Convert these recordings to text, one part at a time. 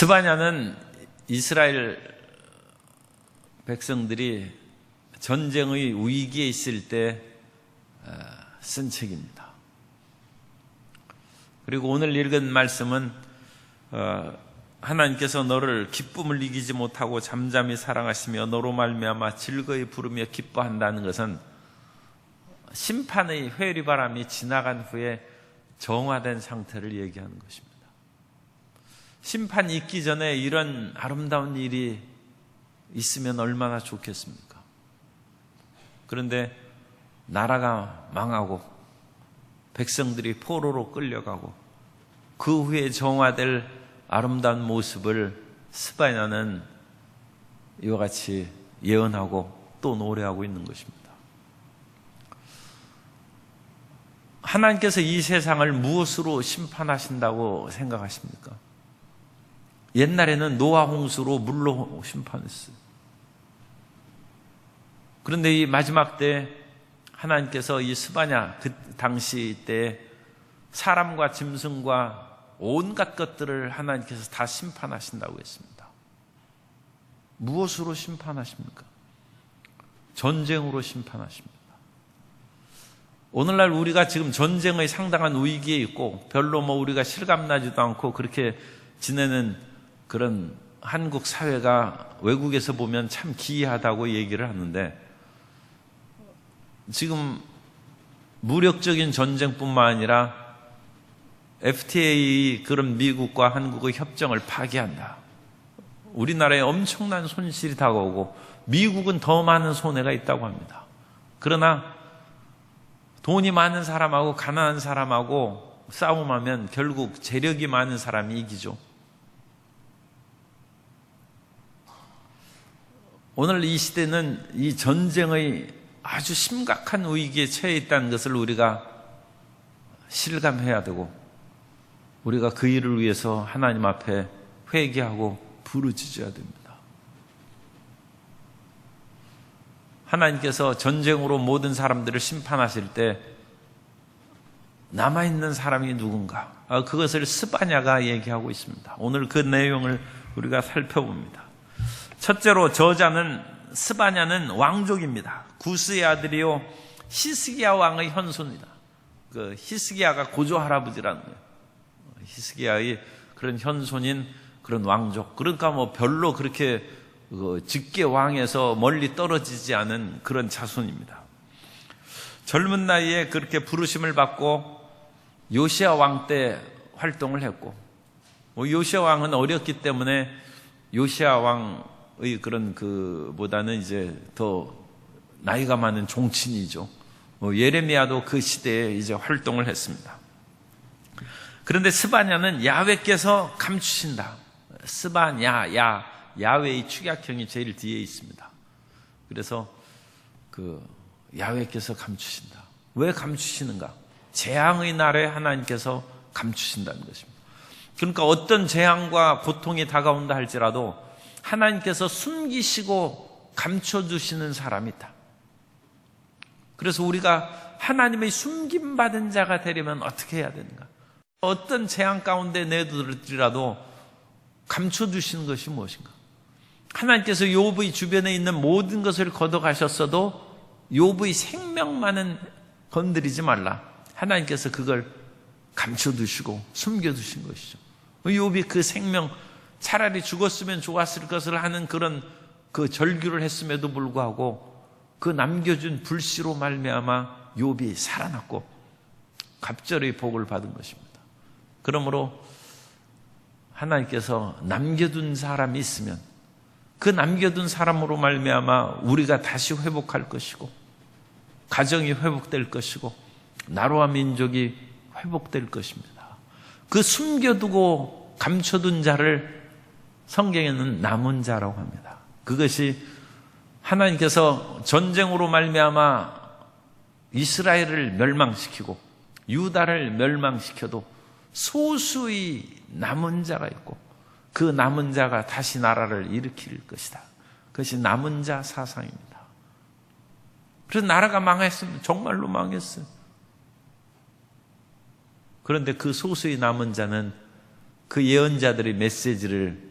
스바냐는 이스라엘 백성들이 전쟁의 위기에 있을 때 쓴 책입니다. 그리고 오늘 읽은 말씀은 하나님께서 너를 기쁨을 이기지 못하고 잠잠히 사랑하시며 너로 말미암아 즐거이 부르며 기뻐한다는 것은 심판의 회리바람이 지나간 후에 정화된 상태를 얘기하는 것입니다. 심판이 있기 전에 이런 아름다운 일이 있으면 얼마나 좋겠습니까? 그런데 나라가 망하고 백성들이 포로로 끌려가고 그 후에 정화될 아름다운 모습을 스바냐는 이와 같이 예언하고 또 노래하고 있는 것입니다. 하나님께서 이 세상을 무엇으로 심판하신다고 생각하십니까? 옛날에는 노아 홍수로 물로 심판했어요. 그런데 이 마지막 때 하나님께서 이 스바냐 그 당시 때 사람과 짐승과 온갖 것들을 하나님께서 다 심판하신다고 했습니다. 무엇으로 심판하십니까? 전쟁으로 심판하십니다. 오늘날 우리가 지금 전쟁의 상당한 위기에 있고 별로 우리가 실감나지도 않고 그렇게 지내는 그런 한국 사회가 외국에서 보면 참 기이하다고 얘기를 하는데, 지금 무력적인 전쟁뿐만 아니라 FTA 그런 미국과 한국의 협정을 파기한다. 우리나라에 엄청난 손실이 다가오고 미국은 더 많은 손해가 있다고 합니다. 그러나 돈이 많은 사람하고 가난한 사람하고 싸움하면 결국 재력이 많은 사람이 이기죠. 오늘 이 시대는 이 전쟁의 아주 심각한 위기에 처해 있다는 것을 우리가 실감해야 되고, 우리가 그 일을 위해서 하나님 앞에 회개하고 부르짖어야 됩니다. 하나님께서 전쟁으로 모든 사람들을 심판하실 때 남아있는 사람이 누군가? 그것을 스바냐가 얘기하고 있습니다. 오늘 그 내용을 우리가 살펴봅니다. 첫째로 저자는 스바냐는 왕족입니다. 구스의 아들이요 히스기야 왕의 현손이다. 그 히스기야가 고조 할아버지라는 거예요. 히스기야의 그런 현손인 그런 왕족. 그러니까 별로 그렇게 직계 왕에서 멀리 떨어지지 않은 그런 자손입니다. 젊은 나이에 그렇게 부르심을 받고 요시야 왕 때 활동을 했고, 요시야 왕은 어렸기 때문에 요시야 왕의 그런 그보다는 이제 더 나이가 많은 종친이죠. 예레미야도 그 시대에 이제 활동을 했습니다. 그런데 스바냐는 야훼께서 감추신다. 스바냐, 야훼의 축약형이 제일 뒤에 있습니다. 그래서 야훼께서 감추신다. 왜 감추시는가? 재앙의 날에 하나님께서 감추신다는 것입니다. 그러니까 어떤 재앙과 고통이 다가온다 할지라도 하나님께서 숨기시고 감춰두시는 사람이 있다. 그래서 우리가 하나님의 숨김받은 자가 되려면 어떻게 해야 되는가? 어떤 재앙 가운데 내두더라도 감춰두시는 것이 무엇인가? 하나님께서 욥의 주변에 있는 모든 것을 걷어가셨어도 욥의 생명만은 건드리지 말라. 하나님께서 그걸 감춰두시고 숨겨두신 것이죠. 욥이 그 생명, 차라리 죽었으면 좋았을 것을 하는 그런 그 절규를 했음에도 불구하고 그 남겨준 불씨로 말미암아 욥이 살아났고 갑절의 복을 받은 것입니다. 그러므로 하나님께서 남겨둔 사람이 있으면 그 남겨둔 사람으로 말미암아 우리가 다시 회복할 것이고, 가정이 회복될 것이고, 나라와 민족이 회복될 것입니다. 그 숨겨두고 감춰둔 자를 성경에는 남은 자라고 합니다. 그것이 하나님께서 전쟁으로 말미암아 이스라엘을 멸망시키고 유다를 멸망시켜도 소수의 남은 자가 있고, 그 남은 자가 다시 나라를 일으킬 것이다. 그것이 남은 자 사상입니다. 그래서 나라가 망했으면 정말로 망했어요. 그런데 그 소수의 남은 자는 그 예언자들의 메시지를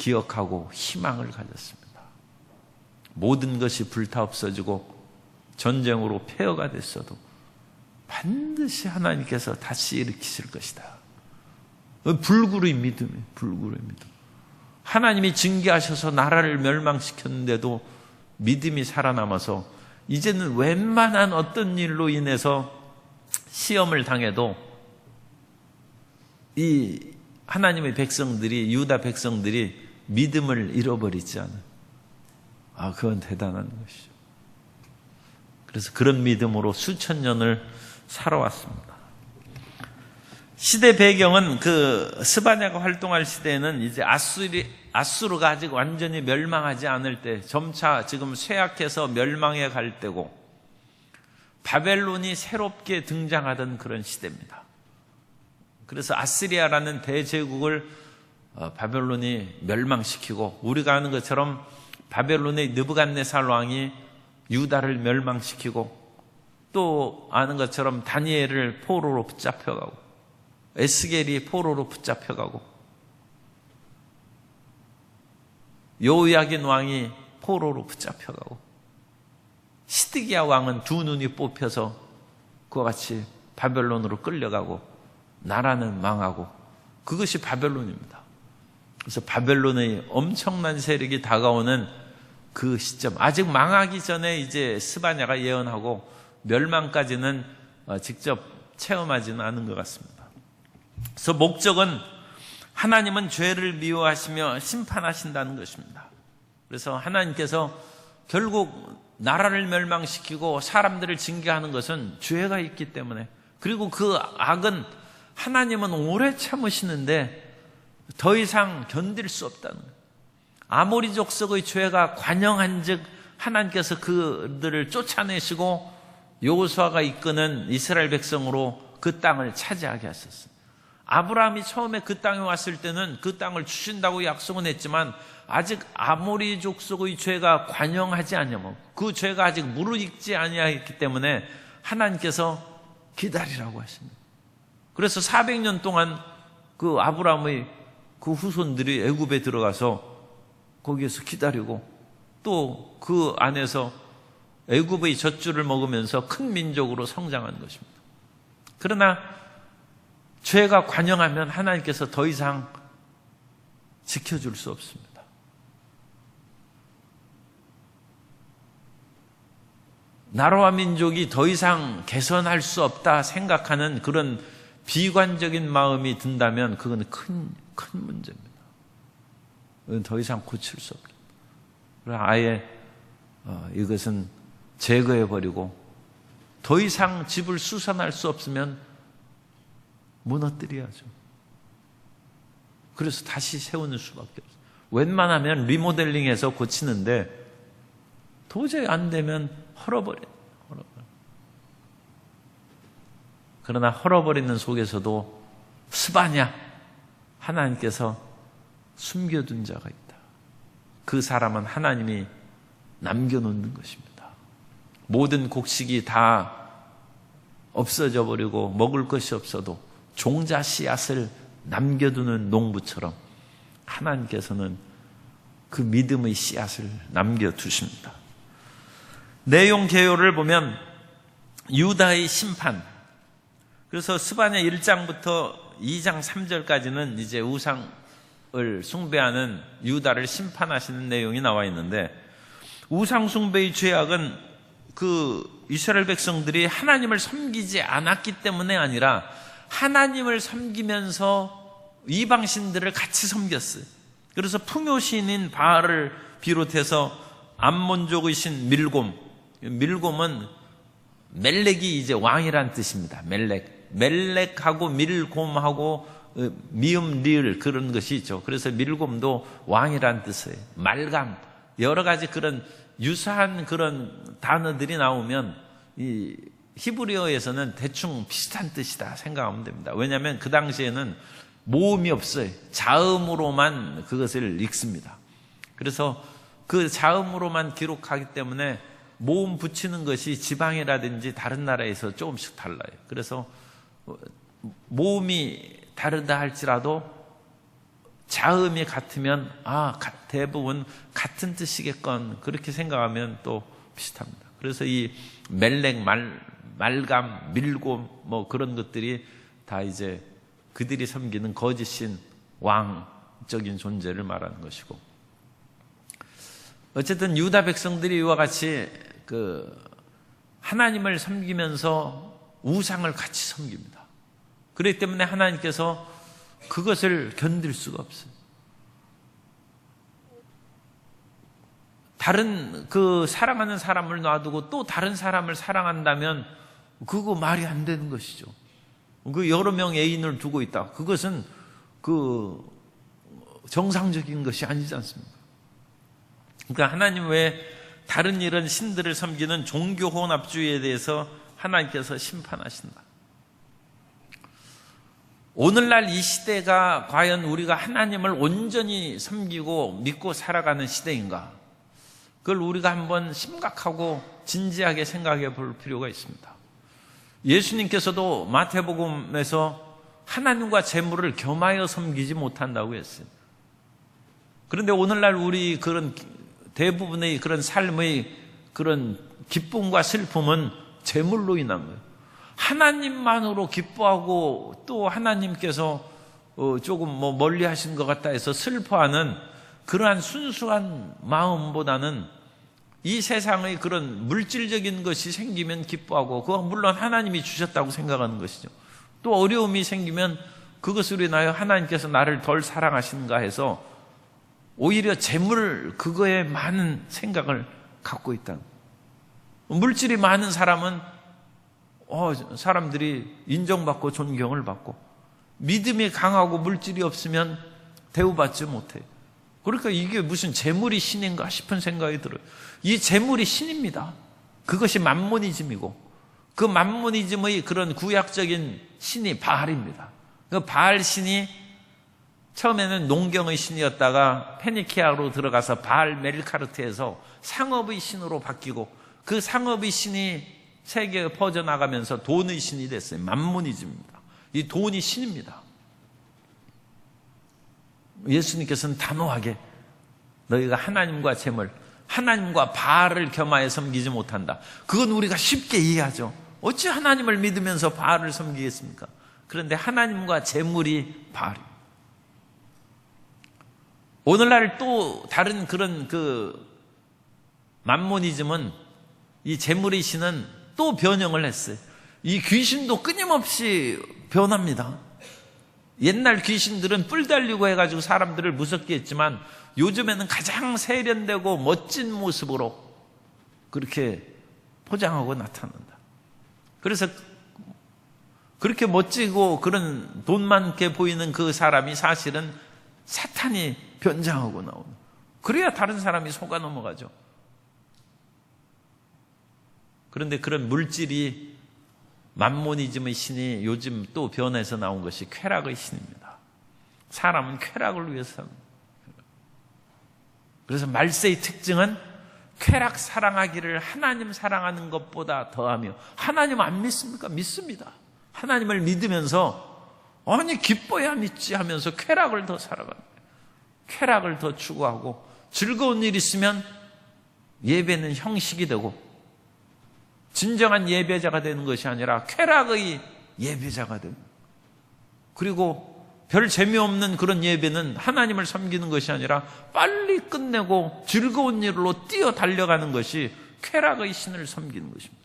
기억하고 희망을 가졌습니다. 모든 것이 불타 없어지고 전쟁으로 폐허가 됐어도 반드시 하나님께서 다시 일으키실 것이다. 불굴의 믿음이에요. 불굴의 믿음. 하나님이 징계하셔서 나라를 멸망시켰는데도 믿음이 살아남아서 이제는 웬만한 어떤 일로 인해서 시험을 당해도 이 하나님의 백성들이, 유다 백성들이 믿음을 잃어버리지 않아요. 그건 대단한 것이죠. 그래서 그런 믿음으로 수천 년을 살아왔습니다. 시대 배경은 그 스바냐가 활동할 시대에는 이제 아수르가 아직 완전히 멸망하지 않을 때, 점차 지금 쇠약해서 멸망해 갈 때고, 바벨론이 새롭게 등장하던 그런 시대입니다. 그래서 아시리아라는 대제국을 바벨론이 멸망시키고, 우리가 아는 것처럼 바벨론의 느부갓네살 왕이 유다를 멸망시키고, 또 아는 것처럼 다니엘을 포로로 붙잡혀가고, 에스겔이 포로로 붙잡혀가고, 요야긴 왕이 포로로 붙잡혀가고, 시드기야 왕은 두 눈이 뽑혀서 그와 같이 바벨론으로 끌려가고, 나라는 망하고, 그것이 바벨론입니다. 그래서 바벨론의 엄청난 세력이 다가오는 그 시점, 아직 망하기 전에 이제 스바냐가 예언하고 멸망까지는 직접 체험하지는 않은 것 같습니다. 그래서 목적은 하나님은 죄를 미워하시며 심판하신다는 것입니다. 그래서 하나님께서 결국 나라를 멸망시키고 사람들을 징계하는 것은 죄가 있기 때문에, 그리고 그 악은 하나님은 오래 참으시는데 더 이상 견딜 수 없다는 거예요. 아모리 족속의 죄가 관영한 즉 하나님께서 그들을 쫓아내시고 여호수아가 이끄는 이스라엘 백성으로 그 땅을 차지하게 하셨어요. 아브라함이 처음에 그 땅에 왔을 때는 그 땅을 주신다고 약속은 했지만 아직 아모리 족속의 죄가 관영하지 않냐면, 그 죄가 아직 무르익지 아니하였기 때문에 하나님께서 기다리라고 하십니다. 그래서 400년 동안 그 아브라함의 그 후손들이 애굽에 들어가서 거기에서 기다리고, 또 그 안에서 애굽의 젖줄을 먹으면서 큰 민족으로 성장한 것입니다. 그러나 죄가 관영하면 하나님께서 더 이상 지켜줄 수 없습니다. 나라와 민족이 더 이상 개선할 수 없다 생각하는 그런 비관적인 마음이 든다면 그건 큰 문제입니다. 그건 더 이상 고칠 수 없다. 아예 이것은 제거해버리고 더 이상 집을 수선할 수 없으면 무너뜨려야죠. 그래서 다시 세우는 수밖에 없어요. 웬만하면 리모델링해서 고치는데 도저히 안 되면 헐어버려요. 그러나 헐어버리는 속에서도 스바냐, 하나님께서 숨겨둔 자가 있다. 그 사람은 하나님이 남겨놓는 것입니다. 모든 곡식이 다 없어져 버리고 먹을 것이 없어도 종자 씨앗을 남겨두는 농부처럼 하나님께서는 그 믿음의 씨앗을 남겨두십니다. 내용 개요를 보면 유다의 심판, 그래서 스바냐 1장부터 2장 3절까지는 이제 우상을 숭배하는 유다를 심판하시는 내용이 나와 있는데, 우상 숭배의 죄악은 그 이스라엘 백성들이 하나님을 섬기지 않았기 때문에 아니라 하나님을 섬기면서 이방신들을 같이 섬겼어요. 그래서 풍요신인 바알을 비롯해서 암몬족의 신 밀곰은 멜렉이 이제 왕이란 뜻입니다. 멜렉하고 밀곰하고 미음 리을 그런 것이 있죠. 그래서 밀곰도 왕이란 뜻이에요. 말감, 여러 가지 그런 유사한 그런 단어들이 나오면 이 히브리어에서는 대충 비슷한 뜻이다 생각하면 됩니다. 왜냐하면 그 당시에는 모음이 없어요. 자음으로만 그것을 읽습니다. 그래서 그 자음으로만 기록하기 때문에 모음 붙이는 것이 지방이라든지 다른 나라에서 조금씩 달라요. 그래서 모음이 다르다 할지라도 자음이 같으면 대부분 같은 뜻이겠건 그렇게 생각하면 또 비슷합니다. 그래서 이 멜렉, 말감, 밀곰 뭐 그런 것들이 다 이제 그들이 섬기는 거짓신 왕적인 존재를 말하는 것이고, 어쨌든 유다 백성들이 이와 같이 하나님을 섬기면서 우상을 같이 섬깁니다. 그렇기 때문에 하나님께서 그것을 견딜 수가 없어요. 다른 사랑하는 사람을 놔두고 또 다른 사람을 사랑한다면 그거 말이 안 되는 것이죠. 여러 명 애인을 두고 있다. 그것은 정상적인 것이 아니지 않습니까? 그러니까 하나님 외에 다른 이런 신들을 섬기는 종교 혼합주의에 대해서 하나님께서 심판하신다. 오늘날 이 시대가 과연 우리가 하나님을 온전히 섬기고 믿고 살아가는 시대인가? 그걸 우리가 한번 심각하고 진지하게 생각해 볼 필요가 있습니다. 예수님께서도 마태복음에서 하나님과 재물을 겸하여 섬기지 못한다고 했어요. 그런데 오늘날 우리 그런 대부분의 그런 삶의 그런 기쁨과 슬픔은 재물로 인한 거예요. 하나님만으로 기뻐하고 또 하나님께서 조금 멀리 하신 것 같다 해서 슬퍼하는 그러한 순수한 마음보다는 이 세상의 그런 물질적인 것이 생기면 기뻐하고, 그건 물론 하나님이 주셨다고 생각하는 것이죠. 또 어려움이 생기면 그것으로 인하여 하나님께서 나를 덜 사랑하시는가 해서 오히려 재물, 그거에 많은 생각을 갖고 있다는 거예요. 물질이 많은 사람은 사람들이 인정받고 존경을 받고, 믿음이 강하고 물질이 없으면 대우받지 못해요. 그러니까 이게 무슨 재물이 신인가 싶은 생각이 들어요. 이 재물이 신입니다. 그것이 맘모니즘이고, 그 맘모니즘의 그런 구약적인 신이 바알입니다. 그 바알 신이 처음에는 농경의 신이었다가 페니키아로 들어가서 바알 멜카르트에서 상업의 신으로 바뀌고, 그 상업의 신이 세계에 퍼져나가면서 돈의 신이 됐어요. 맘모니즘입니다. 이 돈이 신입니다. 예수님께서는 단호하게 너희가 하나님과 재물, 하나님과 바알을 겸하여 섬기지 못한다. 그건 우리가 쉽게 이해하죠. 어찌 하나님을 믿으면서 바알을 섬기겠습니까? 그런데 하나님과 재물이 바알입니다. 오늘날 또 다른 그런 맘모니즘은, 이 재물의 신은 또 변형을 했어요. 이 귀신도 끊임없이 변합니다. 옛날 귀신들은 뿔 달리고 해가지고 사람들을 무섭게 했지만, 요즘에는 가장 세련되고 멋진 모습으로 그렇게 포장하고 나타난다. 그래서 그렇게 멋지고 그런 돈 많게 보이는 그 사람이 사실은 사탄이 변장하고 나오는, 그래야 다른 사람이 속아 넘어가죠. 그런데 그런 물질이, 맘모니즘의 신이 요즘 또 변해서 나온 것이 쾌락의 신입니다. 사람은 쾌락을 위해서 삽니다. 그래서 말세의 특징은 쾌락 사랑하기를 하나님 사랑하는 것보다 더하며, 하나님 안 믿습니까? 믿습니다. 하나님을 믿으면서 기뻐야 믿지 하면서 쾌락을 더 살아가는 거예요. 쾌락을 더 추구하고, 즐거운 일 있으면 예배는 형식이 되고, 진정한 예배자가 되는 것이 아니라 쾌락의 예배자가 되고, 그리고 별 재미없는 그런 예배는 하나님을 섬기는 것이 아니라 빨리 끝내고 즐거운 일로 뛰어 달려가는 것이 쾌락의 신을 섬기는 것입니다.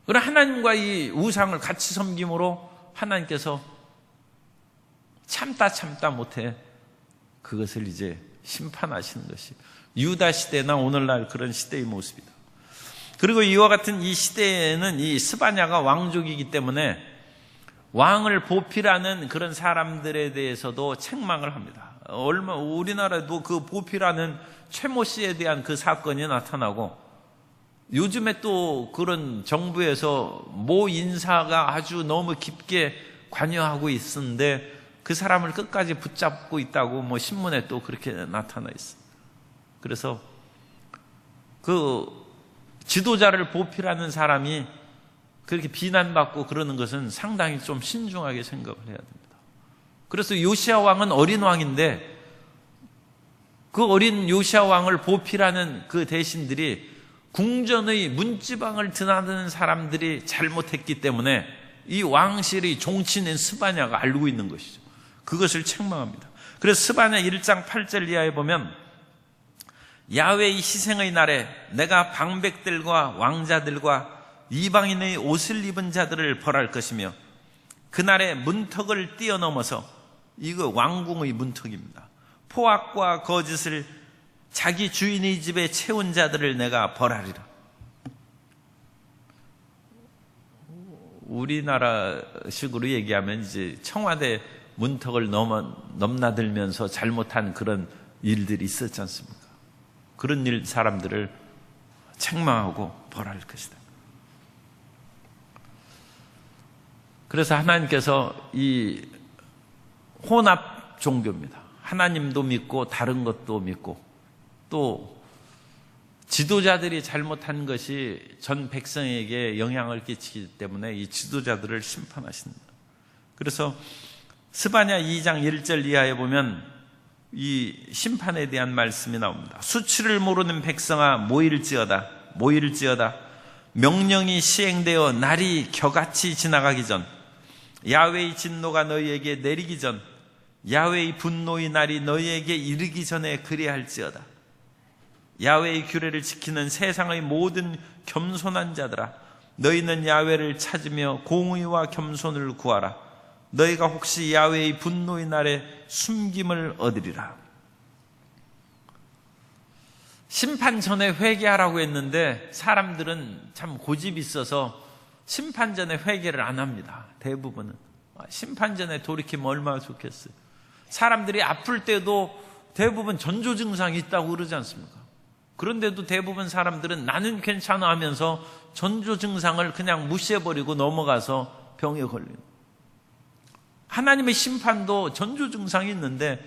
그러나 하나님과 이 우상을 같이 섬김으로 하나님께서 참다 못해 그것을 이제 심판하시는 것이 유다 시대나 오늘날 그런 시대의 모습이다. 그리고 이와 같은 이 시대에는 이 스바냐가 왕족이기 때문에 왕을 보필하는 그런 사람들에 대해서도 책망을 합니다. 우리나라에도 그 보필하는 최모 씨에 대한 그 사건이 나타나고, 요즘에 또 그런 정부에서 모 인사가 아주 너무 깊게 관여하고 있는데 그 사람을 끝까지 붙잡고 있다고 신문에 또 그렇게 나타나 있어요. 그래서 그 지도자를 보필하는 사람이 그렇게 비난받고 그러는 것은 상당히 좀 신중하게 생각을 해야 됩니다. 그래서 요시야 왕은 어린 왕인데 그 어린 요시야 왕을 보필하는 그 대신들이 궁전의 문지방을 드나드는 사람들이 잘못했기 때문에 이 왕실의 종친인 스바냐가 알고 있는 것이죠. 그것을 책망합니다. 그래서 스바냐 1장 8절 이하에 보면 야훼의 희생의 날에 내가 방백들과 왕자들과 이방인의 옷을 입은 자들을 벌할 것이며 그날에 문턱을 뛰어넘어서 이거 왕궁의 문턱입니다. 포악과 거짓을 자기 주인의 집에 채운 자들을 내가 벌하리라. 우리나라식으로 얘기하면 이제 청와대 문턱을 넘나들면서 잘못한 그런 일들이 있었지 않습니까? 그런 사람들을 책망하고 벌할 것이다. 그래서 하나님께서 이 혼합 종교입니다. 하나님도 믿고 다른 것도 믿고 또 지도자들이 잘못한 것이 전 백성에게 영향을 끼치기 때문에 이 지도자들을 심판하신다. 그래서 스바냐 2장 1절 이하에 보면 이 심판에 대한 말씀이 나옵니다. 수치를 모르는 백성아 모일지어다 명령이 시행되어 날이 겨같이 지나가기 전 야훼의 진노가 너희에게 내리기 전 야훼의 분노의 날이 너희에게 이르기 전에 그리할지어다. 야훼의 규례를 지키는 세상의 모든 겸손한 자들아 너희는 야훼를 찾으며 공의와 겸손을 구하라. 너희가 혹시 야훼의 분노의 날에 숨김을 얻으리라. 심판 전에 회개하라고 했는데 사람들은 참 고집이 있어서 심판 전에 회개를 안 합니다. 대부분은 심판 전에 돌이키면 얼마나 좋겠어요. 사람들이 아플 때도 대부분 전조 증상이 있다고 그러지 않습니까? 그런데도 대부분 사람들은 나는 괜찮아 하면서 전조 증상을 그냥 무시해버리고 넘어가서 병에 걸리는. 하나님의 심판도 전조 증상이 있는데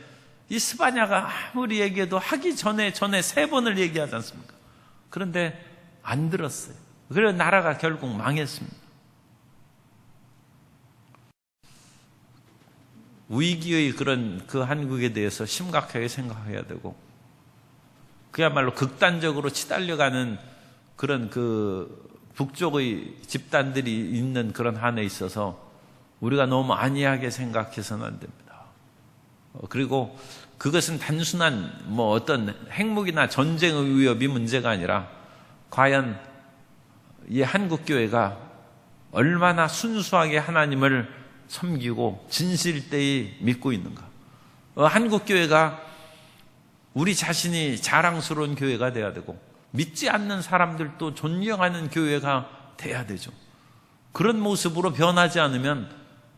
이 스바냐가 아무리 얘기해도 하기 전에 3번을 얘기하지 않습니까? 그런데 안 들었어요. 그래서 나라가 결국 망했습니다. 위기의 그런 그 한국에 대해서 심각하게 생각해야 되고 그야말로 극단적으로 치달려가는 그런 그 북쪽의 집단들이 있는 그런 한에 있어서 우리가 너무 안이하게 생각해서는 안 됩니다. 그리고 그것은 단순한 어떤 핵무기나 전쟁의 위협이 문제가 아니라 과연 이 한국교회가 얼마나 순수하게 하나님을 섬기고 진실되이 믿고 있는가. 한국교회가 우리 자신이 자랑스러운 교회가 돼야 되고 믿지 않는 사람들도 존경하는 교회가 돼야 되죠. 그런 모습으로 변하지 않으면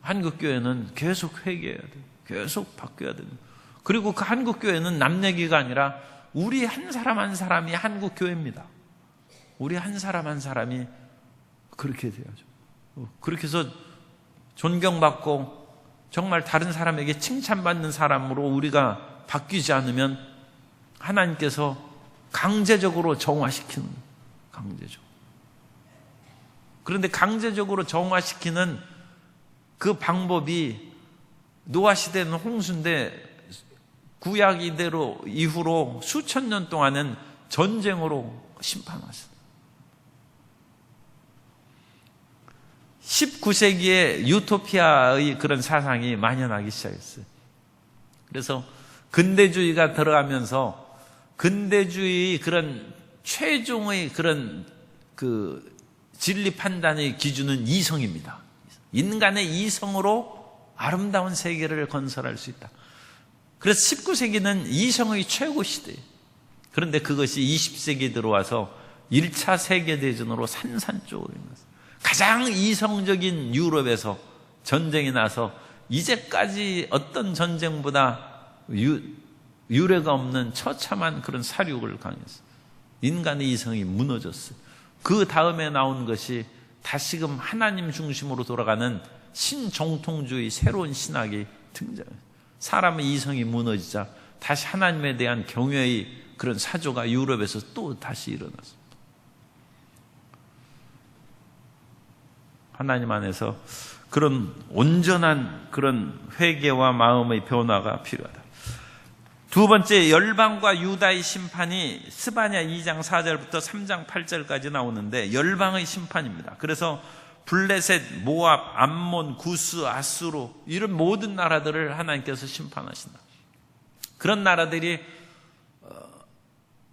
한국교회는 계속 회개해야 돼요. 계속 바뀌어야 됩니다. 그리고 그 한국교회는 남 얘기가 아니라 우리 한 사람 한 사람이 한국교회입니다. 우리 한 사람 한 사람이 그렇게 돼야죠. 그렇게 해서 존경받고 정말 다른 사람에게 칭찬받는 사람으로 우리가 바뀌지 않으면 하나님께서 강제적으로 정화시키는 강제적으로. 그런데 강제적으로 정화시키는 그 방법이 노아 시대는 홍수인데 구약 이대로 이후로 수천 년 동안은 전쟁으로 심판하셨어요. 19세기에 유토피아의 그런 사상이 만연하기 시작했어요. 그래서 근대주의가 들어가면서 근대주의 그런 최종의 그런 그 진리 판단의 기준은 이성입니다. 인간의 이성으로 아름다운 세계를 건설할 수 있다. 그래서 19세기는 이성의 최고 시대예요. 그런데 그것이 20세기에 들어와서 1차 세계대전으로 산산조각이 났어요. 가장 이성적인 유럽에서 전쟁이 나서 이제까지 어떤 전쟁보다 유례가 없는 처참한 그런 사륙을 강했어요. 인간의 이성이 무너졌어요. 그 다음에 나온 것이 다시금 하나님 중심으로 돌아가는 신정통주의 새로운 신학이 등장해요. 사람의 이성이 무너지자 다시 하나님에 대한 경외의 그런 사조가 유럽에서 또 다시 일어났습니다. 하나님 안에서 그런 온전한 그런 회개와 마음의 변화가 필요하다. 두 번째, 열방과 유다의 심판이 스바냐 2장 4절부터 3장 8절까지 나오는데 열방의 심판입니다. 그래서 블레셋, 모압, 암몬, 구스, 아수르 이런 모든 나라들을 하나님께서 심판하신다. 그런 나라들이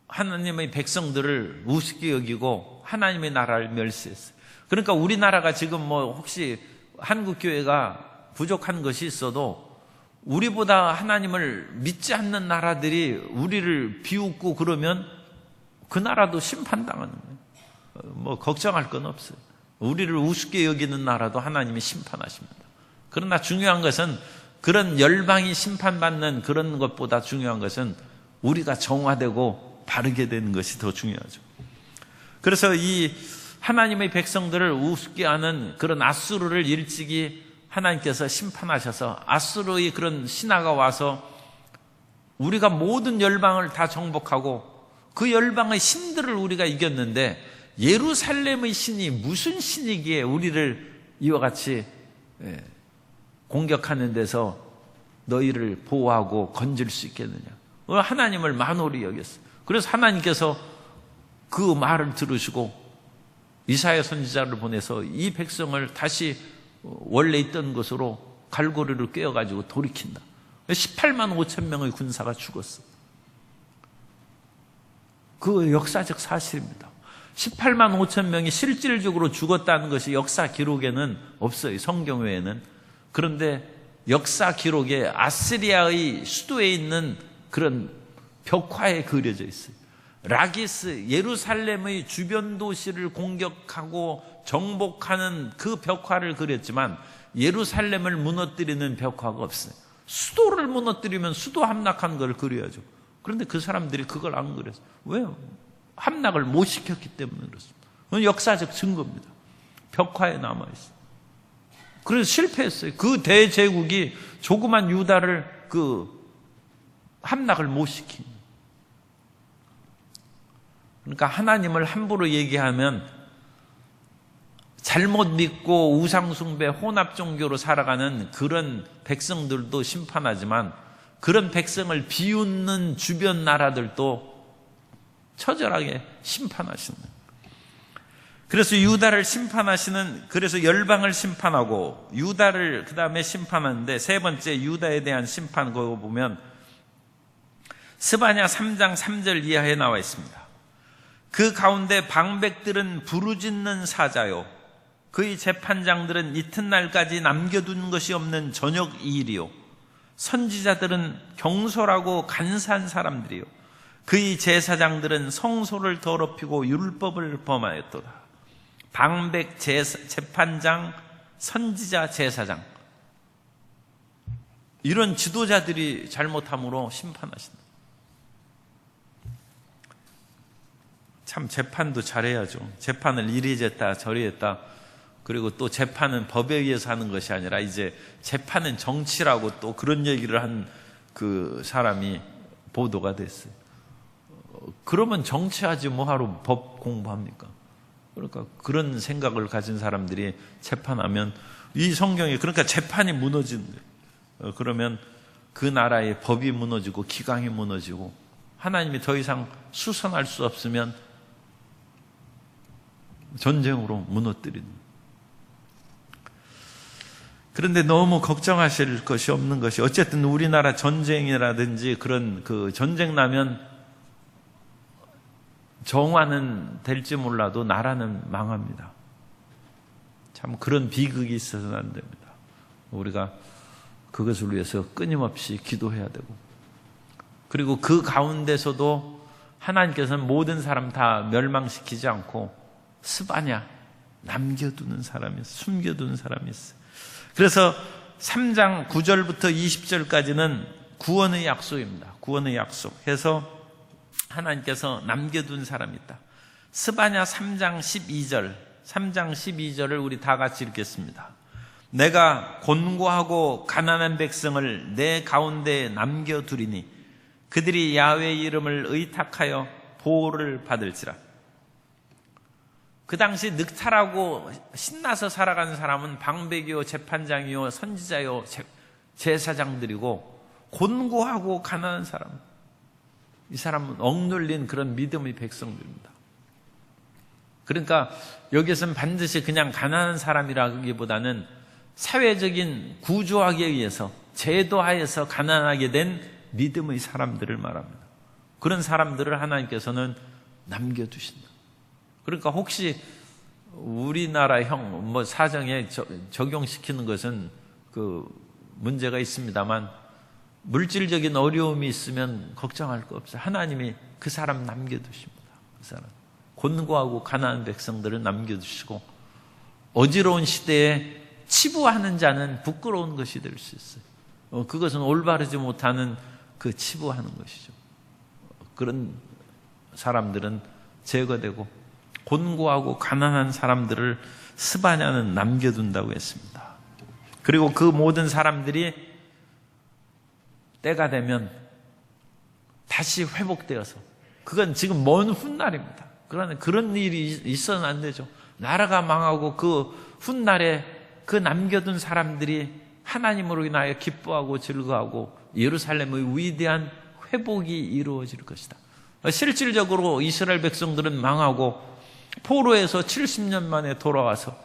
하나님의 백성들을 우습게 여기고 하나님의 나라를 멸시했어요. 그러니까 우리나라가 지금 혹시 한국교회가 부족한 것이 있어도 우리보다 하나님을 믿지 않는 나라들이 우리를 비웃고 그러면 그 나라도 심판당하는 거예요. 걱정할 건 없어요. 우리를 우습게 여기는 나라도 하나님이 심판하십니다. 그러나 중요한 것은 그런 열방이 심판받는 그런 것보다 중요한 것은 우리가 정화되고 바르게 되는 것이 더 중요하죠. 그래서 이 하나님의 백성들을 우습게 하는 그런 아수르를 일찍이 하나님께서 심판하셔서 아수르의 그런 신하가 와서 우리가 모든 열방을 다 정복하고 그 열방의 신들을 우리가 이겼는데 예루살렘의 신이 무슨 신이기에 우리를 이와 같이 공격하는 데서 너희를 보호하고 건질 수 있겠느냐. 하나님을 만홀히 여겼어요. 그래서 하나님께서 그 말을 들으시고 이사야 선지자를 보내서 이 백성을 다시 원래 있던 곳으로 갈고리를 꿰어가지고 돌이킨다. 18만 5천 명의 군사가 죽었어. 그 역사적 사실입니다. 18만 5천 명이 실질적으로 죽었다는 것이 역사 기록에는 없어요. 성경 외에는. 그런데 역사 기록에 아시리아의 수도에 있는 그런 벽화에 그려져 있어요. 라기스, 예루살렘의 주변 도시를 공격하고 정복하는 그 벽화를 그렸지만 예루살렘을 무너뜨리는 벽화가 없어요. 수도를 무너뜨리면 수도 함락한 걸 그려야죠. 그런데 그 사람들이 그걸 안 그렸어요. 왜요? 함락을 못 시켰기 때문에 그렇습니다. 그건 역사적 증거입니다. 벽화에 남아있어요. 그래서 실패했어요. 그 대제국이 조그만 유다를 함락을 못 시킨. 그러니까 하나님을 함부로 얘기하면 잘못 믿고 우상숭배, 혼합종교로 살아가는 그런 백성들도 심판하지만 그런 백성을 비웃는 주변 나라들도 처절하게 심판하시는 거예요. 그래서 유다를 심판하시는, 그래서 열방을 심판하고 유다를 그 다음에 심판하는데 세 번째 유다에 대한 심판 그거 보면 스바냐 3장 3절 이하에 나와 있습니다. 그 가운데 방백들은 부르짖는 사자요 그의 재판장들은 이튿날까지 남겨둔 것이 없는 저녁 이일이요 선지자들은 경솔하고 간사한 사람들이요 그의 제사장들은 성소를 더럽히고 율법을 범하였도다. 방백, 재판장, 선지자, 제사장 이런 지도자들이 잘못함으로 심판하신다. 참 재판도 잘해야죠. 재판을 이리 했다 저리 했다. 그리고 또 재판은 법에 의해서 하는 것이 아니라 이제 재판은 정치라고 또 그런 얘기를 한 그 사람이 보도가 됐어요. 그러면 정치하지 뭐하러 법 공부합니까? 그러니까 그런 생각을 가진 사람들이 재판하면 이 성경에 그러니까 재판이 무너지는 거예요. 그러면 그 나라의 법이 무너지고 기강이 무너지고 하나님이 더 이상 수선할 수 없으면 전쟁으로 무너뜨리는. 그런데 너무 걱정하실 것이 없는 것이 어쨌든 우리나라 전쟁이라든지 그런 전쟁 나면 정화는 될지 몰라도 나라는 망합니다. 참 그런 비극이 있어서는 안 됩니다. 우리가 그것을 위해서 끊임없이 기도해야 되고 그리고 그 가운데서도 하나님께서는 모든 사람 다 멸망시키지 않고 스바냐 남겨두는 사람이 있어요. 숨겨두는 사람이 있어요. 그래서 3장 9절부터 20절까지는 구원의 약속입니다. 구원의 약속 해서 하나님께서 남겨둔 사람이 있다. 스바냐 3장 12절을 우리 다 같이 읽겠습니다. 내가 곤고하고 가난한 백성을 내 가운데에 남겨두리니 그들이 야훼의 이름을 의탁하여 보호를 받을지라. 그 당시 늑탈하고 신나서 살아가는 사람은 방백이요, 재판장이요, 선지자요, 제사장들이고, 곤고하고 가난한 사람, 이 사람은 억눌린 그런 믿음의 백성들입니다. 그러니까 여기서는 반드시 그냥 가난한 사람이라기보다는 사회적인 구조학에 의해서 제도하에서 가난하게 된 믿음의 사람들을 말합니다. 그런 사람들을 하나님께서는 남겨두신다. 그러니까 혹시 우리나라형 사정에 적용시키는 것은 그 문제가 있습니다만, 물질적인 어려움이 있으면 걱정할 거 없어요. 하나님이 그 사람 남겨두십니다. 그 사람 곤고하고 가난한 백성들을 남겨두시고, 어지러운 시대에 치부하는 자는 부끄러운 것이 될 수 있어요. 그것은 올바르지 못하는 그 치부하는 것이죠. 그런 사람들은 제거되고 곤고하고 가난한 사람들을 스바냐는 남겨둔다고 했습니다. 그리고 그 모든 사람들이 때가 되면 다시 회복되어서, 그건 지금 먼 훗날입니다. 그러나 그런 일이 있어서는 안 되죠. 나라가 망하고 그 훗날에 그 남겨둔 사람들이 하나님으로 인하여 기뻐하고 즐거워하고 예루살렘의 위대한 회복이 이루어질 것이다. 실질적으로 이스라엘 백성들은 망하고 포로에서 70년 만에 돌아와서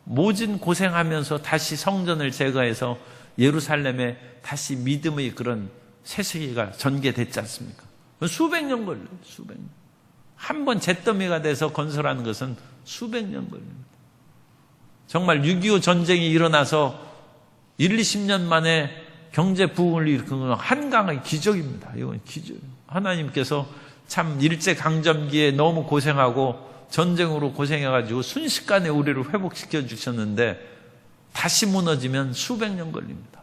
모진 고생하면서 다시 성전을 제거해서 예루살렘에 다시 믿음의 그런 새세기가 전개됐지 않습니까? 수백 년 걸려요. 수백 년. 한 번 잿더미가 돼서 건설하는 것은 수백 년 걸립니다. 정말 6.25 전쟁이 일어나서 1, 20년 만에 경제 부흥을 일으킨 건 한강의 기적입니다. 이건 기적. 하나님께서 참 일제강점기에 너무 고생하고 전쟁으로 고생해가지고 순식간에 우리를 회복시켜 주셨는데, 다시 무너지면 수백 년 걸립니다.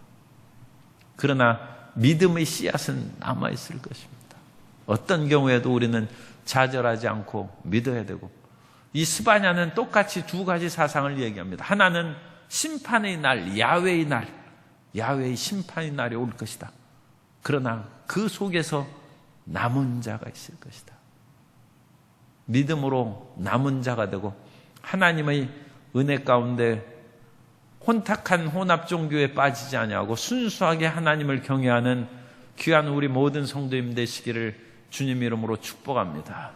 그러나 믿음의 씨앗은 남아있을 것입니다. 어떤 경우에도 우리는 좌절하지 않고 믿어야 되고, 이 스바냐는 똑같이 두 가지 사상을 얘기합니다. 하나는 심판의 날, 야훼의 날, 야훼의 심판의 날이 올 것이다. 그러나 그 속에서 남은 자가 있을 것이다. 믿음으로 남은 자가 되고 하나님의 은혜 가운데 혼탁한 혼합 종교에 빠지지 아니하고 순수하게 하나님을 경외하는 귀한 우리 모든 성도님 되시기를 주님 이름으로 축복합니다.